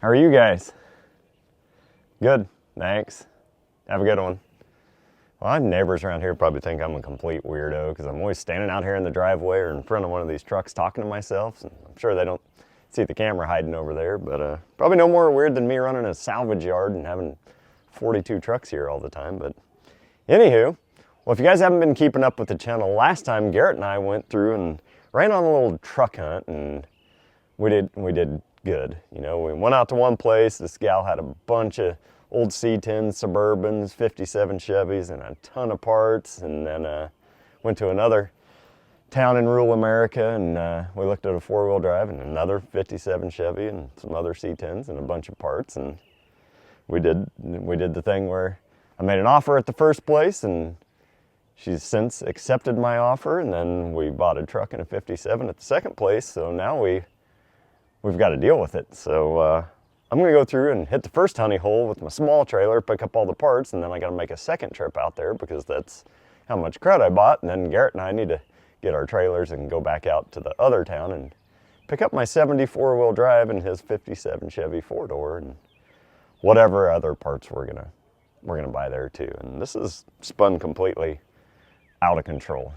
How are you guys? Good, thanks. Have a good one. Well, my neighbors around here probably think I'm a complete weirdo because I'm always standing out here in the driveway or in front of one of these trucks talking to myself. And I'm sure they don't see the camera hiding over there, but probably no more weird than me running a salvage yard and having 42 trucks here all the time. But anywho, well, if you guys haven't been keeping up with the channel, last time Garrett and I went through and ran on a little truck hunt, and we did good. You know, we went out to one place. This gal had a bunch of old C10s, Suburbans, 57 Chevys, and a ton of parts. And then went to another town in rural America, and we looked at a four-wheel drive and another 57 Chevy and some other C10s and a bunch of parts. And we did the thing where I made an offer at the first place, and she's since accepted my offer, and then we bought a truck and a 57 at the second place. So now we've got to deal with it. So I'm gonna go through and hit the first honey hole with my small trailer, pick up all the parts, and then I gotta make a second trip out there because that's how much crud I bought. And then Garrett and I need to get our trailers and go back out to the other town and pick up my 74 wheel drive and his 57 Chevy 4-door and whatever other parts we're gonna buy there too. And this is spun completely out of control.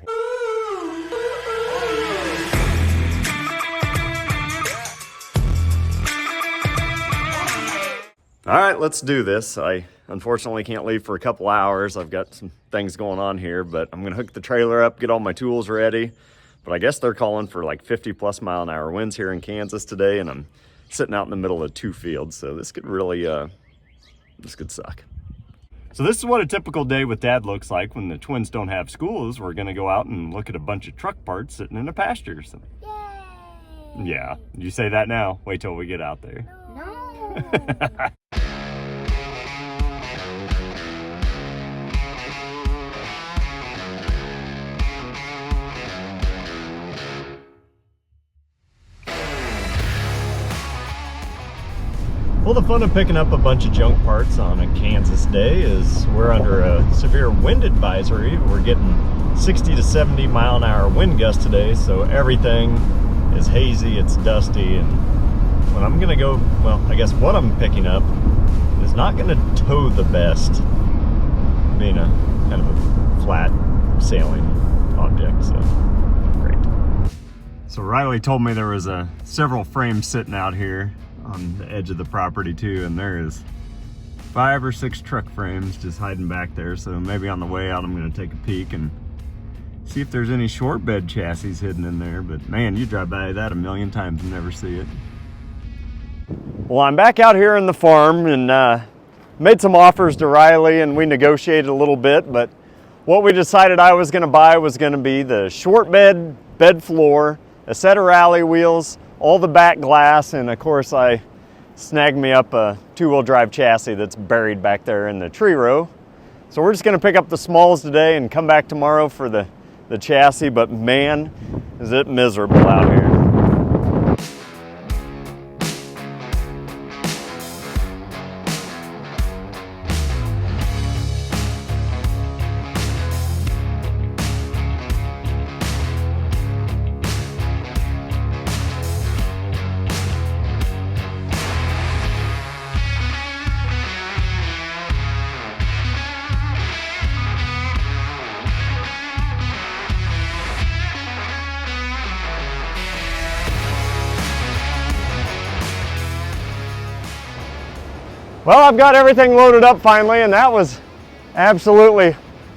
All right, let's do this. I unfortunately can't leave for a couple hours. I've got some things going on here, but I'm gonna hook the trailer up, get all my tools ready. But I guess they're calling for like 50+ mile-an-hour winds here in Kansas today, and I'm sitting out in the middle of 2 fields. So this could really, this could suck. So this is what a typical day with Dad looks like when the twins don't have schools. We're gonna go out and look at a bunch of truck parts sitting in a pasture. So, yeah, you say that now. Wait till we get out there. No. Well, the fun of picking up a bunch of junk parts on a Kansas day is we're under a severe wind advisory. We're getting 60 to 70 mile-an-hour wind gusts today, so everything is hazy, it's dusty, and when I'm gonna go, well, I guess what I'm picking up is not gonna tow the best, being a kind of a flat sailing object, so great. So Riley told me there was several frames sitting out here on the edge of the property too, and there is 5 or 6 truck frames just hiding back there. So maybe on the way out I'm going to take a peek and see if there's any short bed chassis hidden in there. But man, you drive by that a million times and never see it. Well, I'm back out here in the farm and made some offers to Riley, and we negotiated a little bit, but what we decided I was going to buy was going to be the short bed floor, a set of rally wheels, all the back glass, and of course I snagged me up a 2-wheel drive chassis that's buried back there in the tree row. So we're just gonna pick up the smalls today and come back tomorrow for the chassis, but man, is it miserable out here. Well, I've got everything loaded up finally, and that was absolutely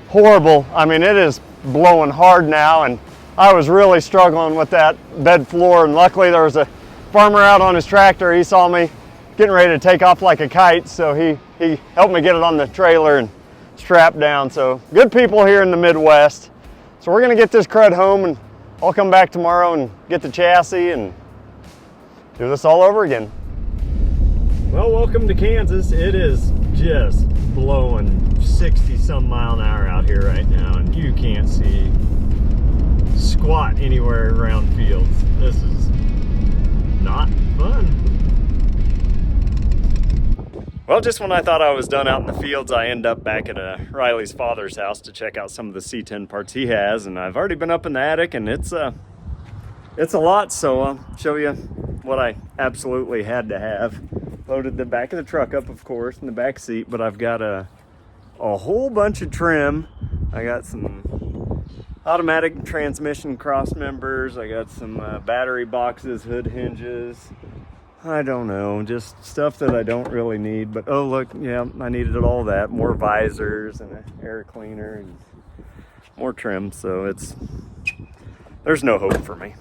horrible. I mean, it is blowing hard now, and I was really struggling with that bed floor, and luckily there was a farmer out on his tractor. He saw me getting ready to take off like a kite, so he helped me get it on the trailer and strap down. So good people here in the Midwest. So we're gonna get this crud home, and I'll come back tomorrow and get the chassis and do this all over again. Well, welcome to Kansas. It is just blowing 60 some mile-an-hour out here right now, and you can't see squat anywhere around fields. This is not fun. Well, just when I thought I was done out in the fields, I end up back at Riley's father's house to check out some of the C10 parts he has, and I've already been up in the attic, and it's a lot, so I'll show you what I absolutely had to have. Loaded the back of the truck up, of course, in the back seat, but I've got a whole bunch of trim. I got some automatic transmission cross members. I got some battery boxes, hood hinges. I don't know, just stuff that I don't really need. But oh look, yeah, I needed all that. More visors and an air cleaner and more trim. So there's no hope for me.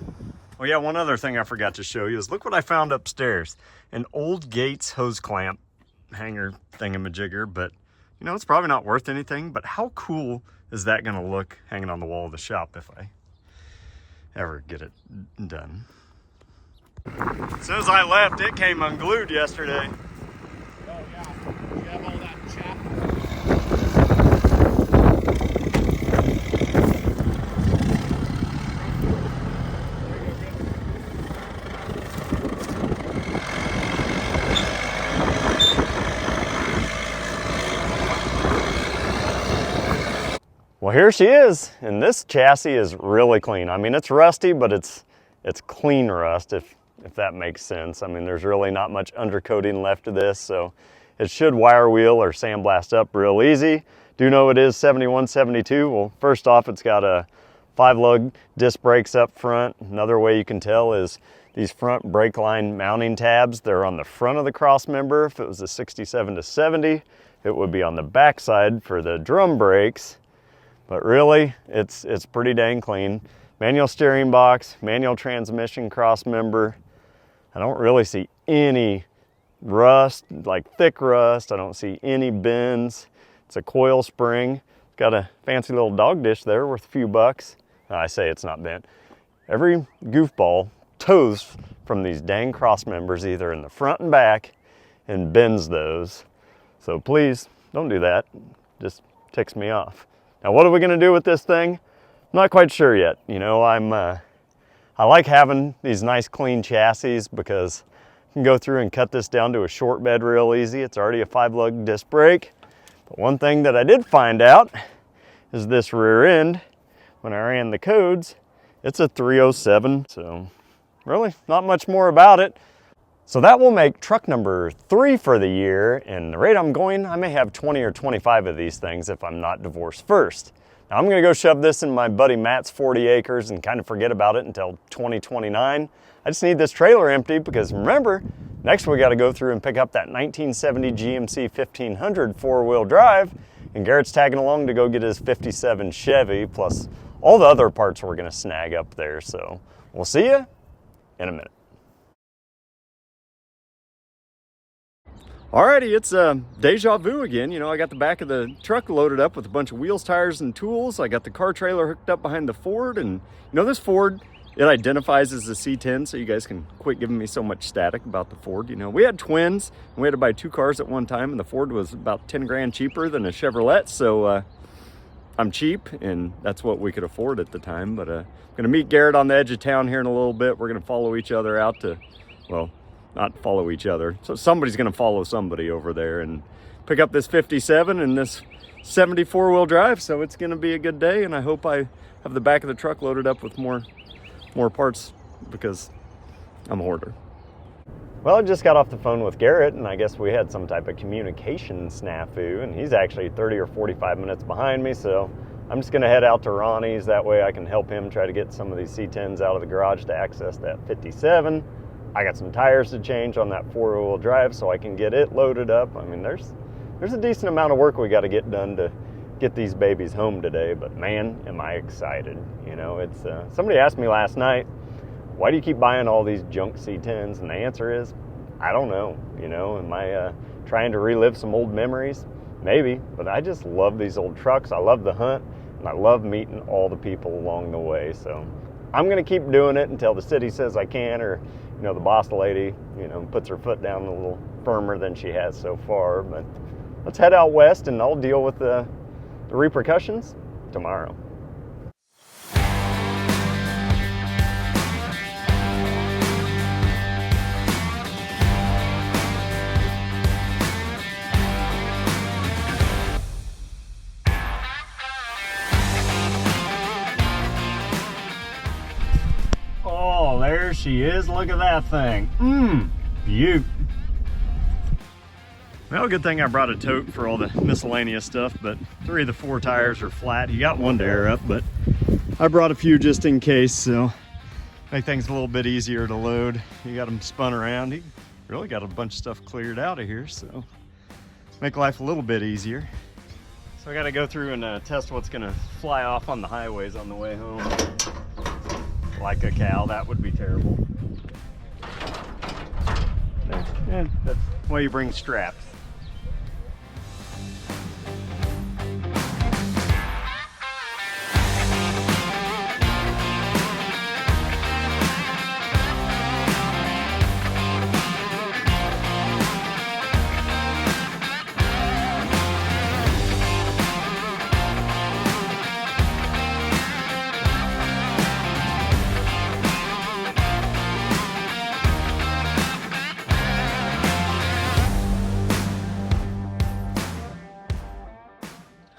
Oh yeah, one other thing I forgot to show you is look what I found upstairs. An old Gates hose clamp hanger thingamajigger, but you know, it's probably not worth anything, but how cool is that gonna look hanging on the wall of the shop if I ever get it done? As soon as I left, it came unglued yesterday. Oh yeah, you have all that chaff. Well, here she is, and this chassis is really clean. I mean, it's rusty, but it's clean rust, if that makes sense. I mean, there's really not much undercoating left of this, so it should wire wheel or sandblast up real easy. Do know it is 7172. Well, first off, it's got a 5-lug disc brakes up front. Another way you can tell is these front brake line mounting tabs. They're on the front of the cross member. If it was a 67 to 70, it would be on the back side for the drum brakes. But really, it's pretty dang clean. Manual steering box, manual transmission cross member. I don't really see any rust, like thick rust. I don't see any bends. It's a coil spring. Got a fancy little dog dish there worth a few bucks. I say it's not bent. Every goofball tows from these dang cross members, either in the front and back, and bends those. So please, don't do that. Just ticks me off. Now, what are we gonna do with this thing? I'm not quite sure yet. You know, I like having these nice clean chassis because I can go through and cut this down to a short bed real easy. It's already a 5-lug disc brake. But one thing that I did find out is this rear end, when I ran the codes, it's a 307. So really not much more about it. So that will make truck number 3 for the year, and the rate I'm going, I may have 20 or 25 of these things if I'm not divorced first. Now I'm gonna go shove this in my buddy Matt's 40 acres and kind of forget about it until 2029. I just need this trailer empty because remember, next we gotta go through and pick up that 1970 GMC 1500 4-wheel drive, and Garrett's tagging along to go get his 57 Chevy, plus all the other parts we're gonna snag up there. So we'll see you in a minute. Alrighty, it's deja vu again. You know, I got the back of the truck loaded up with a bunch of wheels, tires, and tools. I got the car trailer hooked up behind the Ford, and you know, this Ford, it identifies as a C10, so you guys can quit giving me so much static about the Ford. You know, we had twins, and we had to buy 2 cars at one time, and the Ford was about 10 grand cheaper than a Chevrolet, so I'm cheap, and that's what we could afford at the time. But I'm gonna meet Garrett on the edge of town here in a little bit. We're gonna follow each other out to, well, not follow each other. So somebody's gonna follow somebody over there and pick up this 57 and this 74 wheel drive. So it's gonna be a good day, and I hope I have the back of the truck loaded up with more parts because I'm a hoarder. Well, I just got off the phone with Garrett, and I guess we had some type of communication snafu, and he's actually 30 or 45 minutes behind me, so I'm just gonna head out to Ronnie's. That way I can help him try to get some of these C10s out of the garage to access that 57. I got some tires to change on that 4-wheel drive so I can get it loaded up. I mean, there's a decent amount of work we got to get done to get these babies home today, but man, am I excited. You know, it's somebody asked me last night, why do you keep buying all these junk C10s? And the answer is, I don't know. You know, am I trying to relive some old memories? Maybe, but I just love these old trucks. I love the hunt, and I love meeting all the people along the way. So I'm gonna keep doing it until the city says I can, or you know, the boss lady, you know, puts her foot down a little firmer than she has so far. But let's head out west, and I'll deal with the repercussions tomorrow. she is. Look at that thing. Beaut. Well, good thing I brought a tote for all the miscellaneous stuff, but 3 of the 4 tires are flat. He got one to air up, but I brought a few just in case, so make things a little bit easier to load. He got them spun around. He really got a bunch of stuff cleared out of here, so make life a little bit easier. So I got to go through and test what's going to fly off on the highways on the way home. Like a cow, that would be terrible. That's why you bring straps.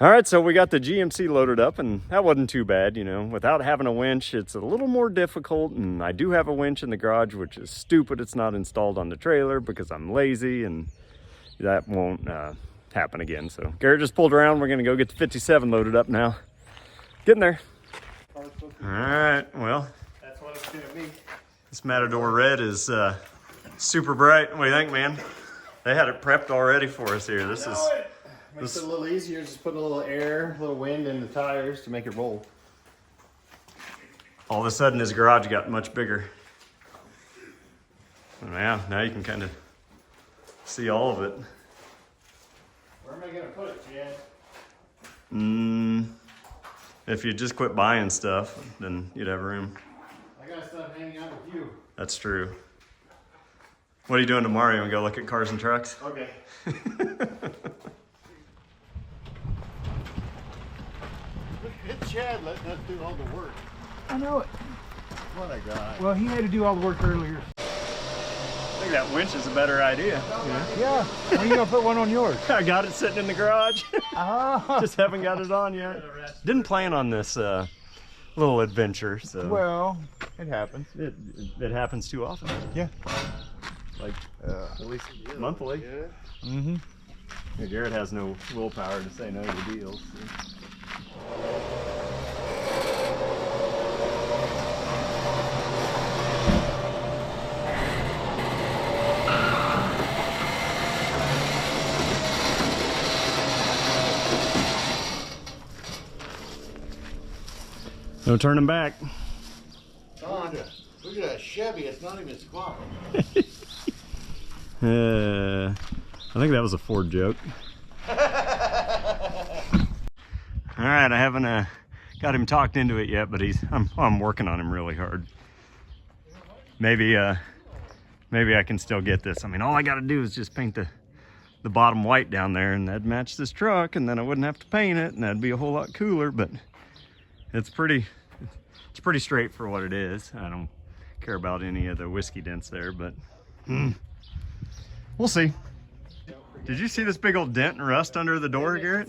All right, so we got the GMC loaded up, and that wasn't too bad, you know. Without having a winch, it's a little more difficult, and I do have a winch in the garage, which is stupid. It's not installed on the trailer because I'm lazy, and that won't happen again. So Garrett just pulled around. We're gonna go get the 57 loaded up now. Getting there. All right, well. That's what it's gonna be. This Matador red is super bright. What do you think, man? They had it prepped already for us here. This is... Makes it a little easier, just put a little air, a little wind in the tires to make it roll. All of a sudden his garage got much bigger. And now you can kind of see all of it. Where am I gonna put it, Chad? If you just quit buying stuff, then you'd have room. I got stuff hanging out with you. That's true. What are you doing tomorrow? You wanna go look at cars and trucks? Okay. It's Chad letting us do all the work. I know it. What a guy. Well, he had to do all the work earlier. I think that winch is a better idea. Yeah. When are you gonna put one on yours? I got it sitting in the garage. Ah. Just haven't got it on yet. Didn't plan on this little adventure, so. Well, it happens. It happens too often. Yeah. Like at least monthly. Yeah. Mm-hmm. Yeah, Garrett has no willpower to say no to deals. So. No turning back. Don, look at that Chevy, it's not even squat. I think that was a Ford joke. All right, I haven't got him talked into it yet, but I'm working on him really hard. Maybe I can still get this. I mean, all I got to do is just paint the bottom white down there, and that'd match this truck, and then I wouldn't have to paint it, and that'd be a whole lot cooler. But it's pretty straight for what it is. I don't care about any of the whiskey dents there, but we'll see. Did you see this big old dent and rust under the door, Garrett?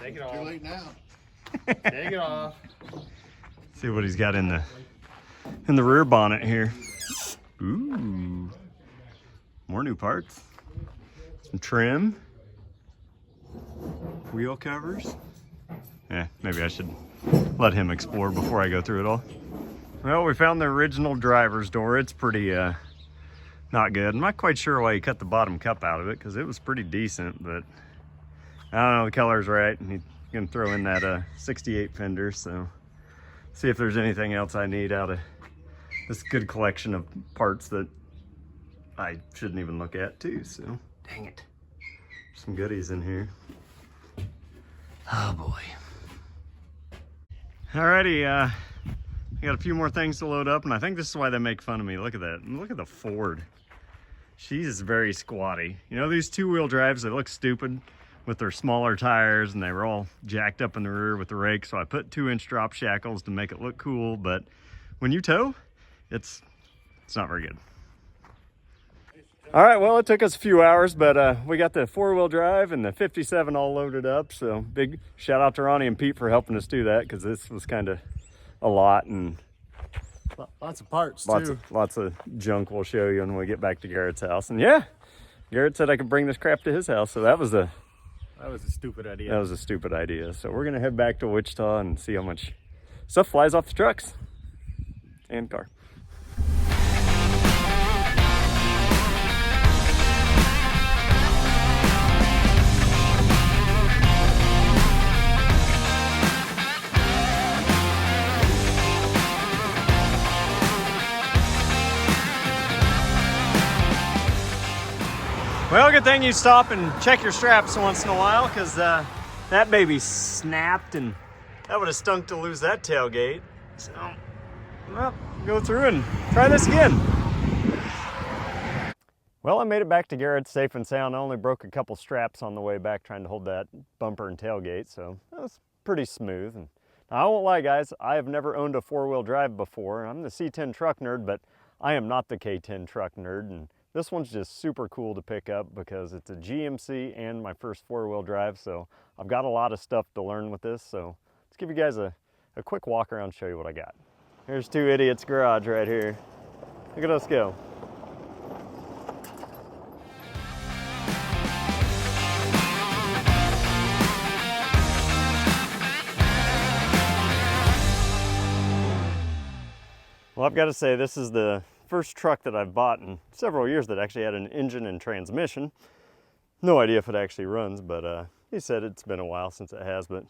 Take it off. Too late now. Take it off. See what he's got in the rear bonnet here. Ooh, more new parts. Some trim, wheel covers. Yeah, maybe I should let him explore before I go through it all. Well, we found the original driver's door. It's pretty not good. I'm not quite sure why he cut the bottom cup out of it, because it was pretty decent, but I don't know, the color's right, and he's gonna throw in that 68 fender, so see if there's anything else I need out of this good collection of parts that I shouldn't even look at too, so dang it. Some goodies in here. Oh boy. Alrighty, I got a few more things to load up, and I think this is why they make fun of me. Look at that. Look at the Ford. She's very squatty. You know, these two-wheel drives, they look stupid with their smaller tires, and they were all jacked up in the rear with the rake, so I put 2-inch drop shackles to make it look cool, but when you tow, it's not very good. All right, well, it took us a few hours, but we got the 4-wheel drive and the 57 all loaded up, so big shout out to Ronnie and Pete for helping us do that, because this was kind of a lot, and Lots of parts too. Lots of junk we'll show you when we get back to Garrett's house. And yeah, Garrett said I could bring this crap to his house, so that was a stupid idea. That was a stupid idea. So we're gonna head back to Wichita and see how much stuff flies off the trucks and car. Well, good thing you stop and check your straps once in a while, because that baby snapped and that would have stunk to lose that tailgate. So, well, go through and try this again. Well, I made it back to Garrett safe and sound. I only broke a couple straps on the way back trying to hold that bumper and tailgate, so that was pretty smooth. And I won't lie, guys, I have never owned a four-wheel drive before. I'm the C10 truck nerd, but I am not the K10 truck nerd. And this one's just super cool to pick up because it's a GMC and my first four-wheel drive, so I've got a lot of stuff to learn with this. So let's give you guys a quick walk around and show you what I got. Here's Two Idiots' garage right here. Look at us go. Well, I've got to say, this is the first truck that I've bought in several years that actually had an engine and transmission. No idea if it actually runs, but he said it's been a while since it has. But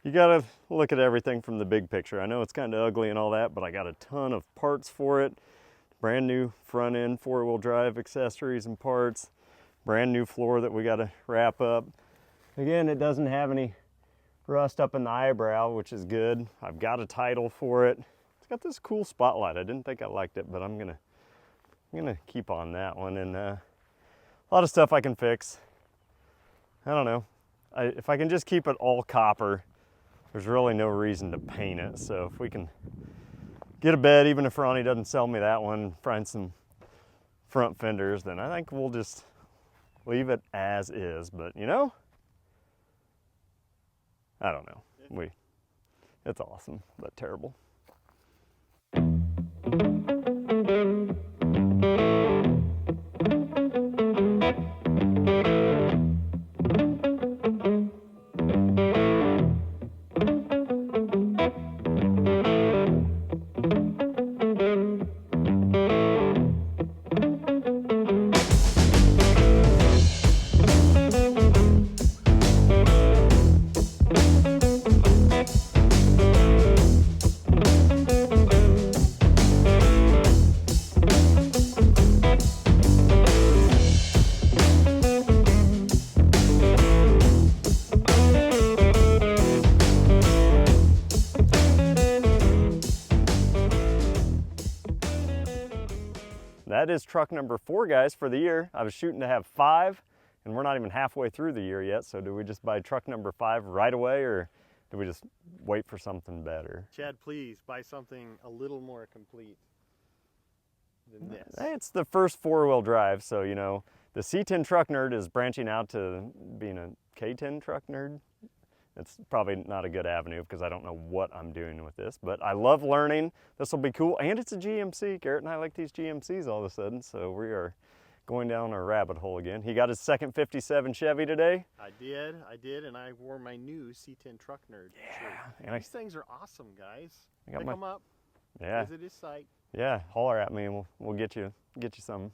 you gotta look at everything from the big picture. I know it's kind of ugly and all that, but I got a ton of parts for it. Brand new front end four-wheel drive accessories and parts. Brand new floor that we gotta wrap up. Again, it doesn't have any rust up in the eyebrow, which is good. I've got a title for it. It's got this cool spotlight. I didn't think I liked it, but I'm gonna keep on that one. And a lot of stuff I can fix. I don't know. If I can just keep it all copper, there's really no reason to paint it. So if we can get a bed, even if Ronnie doesn't sell me that one, find some front fenders, then I think we'll just leave it as is. But you know, I don't know. It's awesome, but terrible. That is truck number 4, guys, for the year. I was shooting to have 5, and we're not even halfway through the year yet. So do we just buy truck number 5 right away, or do we just wait for something better? Chad, please buy something a little more complete than this. Hey, it's the first four-wheel drive, so you know, the C10 truck nerd is branching out to being a K10 truck nerd. It's probably not a good avenue because I don't know what I'm doing with this, but I love learning. This will be cool, and it's a GMC. Garrett and I like these GMCs all of a sudden, so we are going down a rabbit hole again. He got his second 57 Chevy today. I did, and I wore my new C10 truck nerd shirt. And These things are awesome, guys. I got Pick them up. Yeah. Visit his site. Yeah, holler at me and we'll get you some.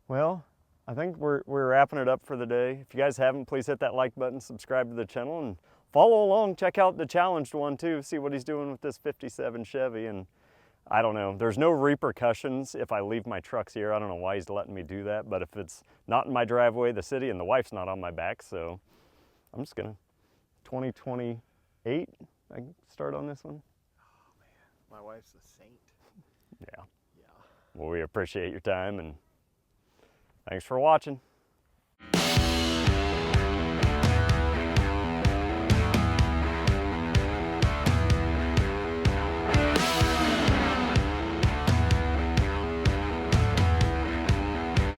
Well, I think we're wrapping it up for the day. If you guys haven't, please hit that like button, subscribe to the channel, and follow along. Check out the challenged one too. See what he's doing with this 57 Chevy. And I don't know, there's no repercussions if I leave my trucks here. I don't know why he's letting me do that, but if it's not in my driveway, the city, and the wife's not on my back, so I'm just gonna 2028 I can start on this one. Oh man, my wife's a saint. Yeah. Yeah. Well, we appreciate your time, and thanks for watching.